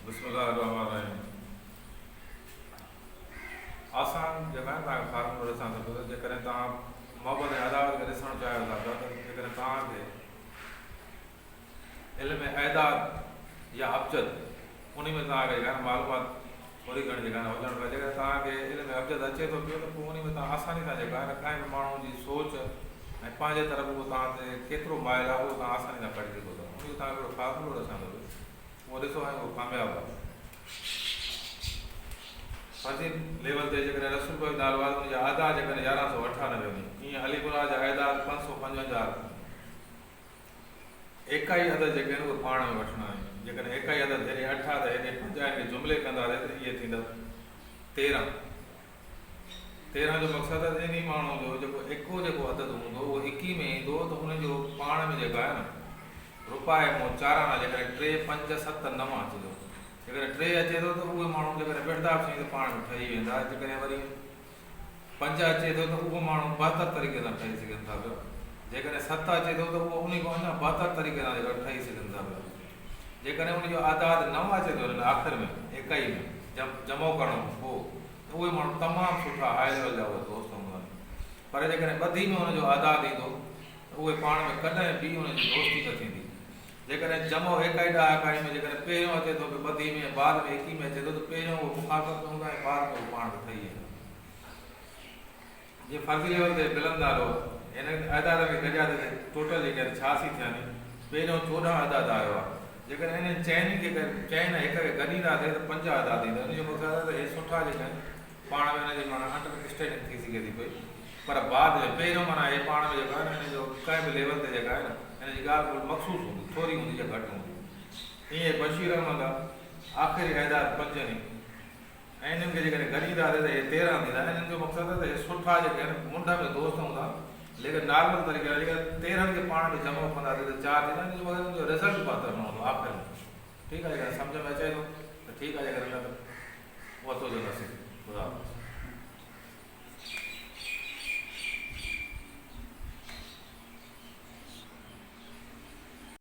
बिस्मिल्लाहिर्रहमानिर्रहीम। आसान जेका आहे तव्हांखे फार्मूलो ॾिसां थो पियो जेकॾहिं तव्हां मोहबत ऐं अदावत खे ॾिसणु चाहियो था पिया त जेकॾहिं तव्हांखे इल्म ऐदाद या अबजद उन में तव्हांखे जेका मालूमात थोरी घणी जेका हुजणु खपे। जेकॾहिं तव्हांखे इल्म अबजद अचे थो पियो त पोइ उन में तव्हां आसानी सां जेका आहे कंहिं बि माण्हू जी सोच ऐं पंहिंजे तरफ़ उहो तव्हां ते केतिरो माइल आहे उहो तव्हां आसानी सां पढ़ी सघो था। उन जो तव्हांखे हिकिड़ो फार्मूलो ॾिसां थो पियो, उहो ॾिसो ऐं उहो कामयाबु आहे। फर्ज़ी लेवल ते जेकॾहिं रसूल भाई दालवाल उनजा आदाद जेकॾहिं 1198 में ईअं अलीपुरा जा आदाद 555 एकाई अदद जेके आहिनि उहे पाण में वठणा आहिनि। जेकॾहिं एकाई अदद हेॾे 8 त हेॾे 5 खे जुमिले कंदासीं त इहे थींदा 13। 13 जो मक़सदु आहे इन माण्हू जो जेको एको जेको अदद हूंदो उहो 21 में ईंदो त हुनजो पाण में जेका आहे न रुपए मो चाराना जेकॾहिं 3 5 7 9 अचे थो। जेकॾहिं 3 अचे थो त उहे माण्हू जेकॾहिं बेड़दाब सां त पाण में ठही वेंदा। जेकॾहिं वरी 5 अचे थो त उहो माण्हू 72 तरीक़े सां ठही सघनि था पिया। जेकॾहिं 7 अचे थो त उहो उन खां अञा 72 तरीक़े सां जेका ठही सघनि था पिया। जेकॾहिं उनजो आदाद 9 अचे थो आख़िर में एकाई में जमो करणो पोइ त उहे माण्हू तमामु सुठा हाई लेवल जा उहे दोस्त हूंदा आहिनि। पर जेकॾहिं ॿधी में हुनजो आदाद ईंदो त उहे पाण में कॾहिं बि हुनजी दोस्ती न थींदी। जेकॾहिं जमो एकाई ॾह एकाई में जेकॾहिं पहिरियों अचे थो की ॿधी में बाद में 21 में अचे थो त पहिरियों उहो मुखाफ़त हूंदा ऐं बाद में उहो पाण में ठही वेंदा। जीअं फर्ज़ी लेवल ते मिलंदा रहो हिन आदाद में गॾिया त टोटल जेके 86 थिया आहिनि। पहिरियों 14 आदाद आयो आहे। जेकॾहिं हिन चइनि खे चइनि हिक खे गॾींदासीं त 5 आदाद ईंदा। हुनजो मक़सदु आहे त इहे सुठा जेके आहिनि पाण में हिनजी माना अंडरस्टैंडिंग थी सघे थी पई। पर बाद में पहिरियों माना इहे पाण में जेको आहे न हिन जो कंहिं बि लेवल ते जेका आहे न हिन जी ॻाल्हि बिल्कुलु मखसूस हूंदी, थोरी हूंदी या घटि हूंदी। ईअं बशीर अहमद आहे आख़िरी आदाद 5 ऐं हिननि खे जेकॾहिं गॾींदासीं त इहे 13 थींदा। हिननि जो मक़सदु आहे त इहे सुठा जेके आहिनि मुंड में दोस्त हूंदा लेकिन नॉर्मल तरीक़े सां जेकॾहिं 13 खे पाण में जमो कंदासीं त 4 थींदा। हिन जो मतिलबु हुनजो रिज़ल्ट पातल न हूंदो आख़िर में। ठीकु आहे, जेकॾहिं सम्झ में अचे थो त ठीकु आहे, जेकॾहिं न त उहो तो जो नसीब ॿुधायो।